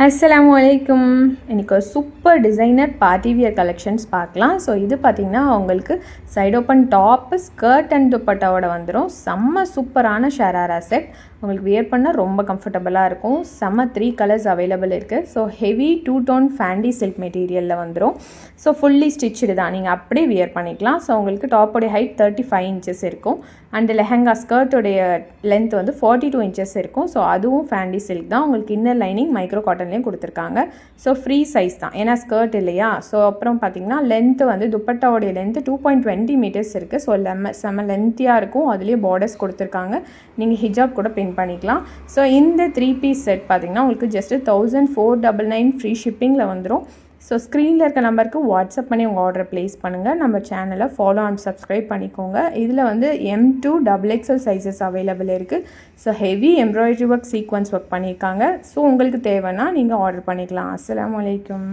அஸ்ஸலாமு அலைக்கும். இன்றைக்கி ஒரு super designer party wear collections பார்க்கலாம். ஸோ இது பார்த்திங்கன்னா உங்களுக்கு side open top, skirt and துப்பட்டாவோட வந்துடும். செம்ம சூப்பரான ஷராரா செட். உங்களுக்கு வியர் பண்ணால் ரொம்ப கம்ஃபர்டபுளாக இருக்கும். செம்ம 3 கலர்ஸ் அவைலபிள் இருக்குது. So heavy 2 tone Fendi silk மெட்டீரியலில் வந்துடும். ஸோ ஃபுல்லி ஸ்டிச்சுடு தான், நீங்கள் அப்படியே வியர் பண்ணிக்கலாம். ஸோ உங்களுக்கு டாப்போடைய ஹைட் 35 இன்ச்சஸ் இருக்கும். அண்ட் லெஹங்கா ஸ்கர்ட்டோடைய லென்த் வந்து 42 இன்ச்சஸ் இருக்கும். ஸோ அதுவும் ஃபேண்டி சில்க் தான். உங்களுக்கு இன்னர் லைனிங் மைக்ரோ காட்டன்லேயும் கொடுத்துருக்காங்க. ஸோ ஃப்ரீ சைஸ் தான், ஏன்னா ஸ்கர்ட் இல்லையா. ஸோ அப்புறம் பார்த்திங்கன்னா லென்த்து வந்து துப்பட்டாவோடைய லென்த்து 2.20 மீட்டர்ஸ் இருக்குது. ஸோ செம்ம லென்த்தியாக இருக்கும். அதுலேயே பார்டர்ஸ் கொடுத்துருக்காங்க. நீங்கள் ஹிஜாப் கூட பண்ணிக்கலாம். ஸோ இந்த 3 பீஸ் செட் பார்த்தீங்கன்னா உங்களுக்கு ஜஸ்ட் 1499 ஃப்ரீ ஷிப்பிங்கில் வந்துடும். ஸோ ஸ்க்ரீனில் இருக்க நம்பருக்கு வாட்ஸ்அப் பண்ணி உங்கள் ஆர்டரை ப்ளேஸ் பண்ணுங்கள். நம்ம சேனலை ஃபாலோ அண்ட் சப்ஸ்கிரைப் பண்ணிக்கோங்க. இதில் வந்து M2 XXL சைஸஸ் அவைலபிள் இருக்குது. So heavy embroidery work, sequence work பண்ணியிருக்காங்க. ஸோ உங்களுக்கு தேவைன்னா நீங்கள் ஆர்டர் பண்ணிக்கலாம். அஸ்ஸலாமு அலைக்கும்.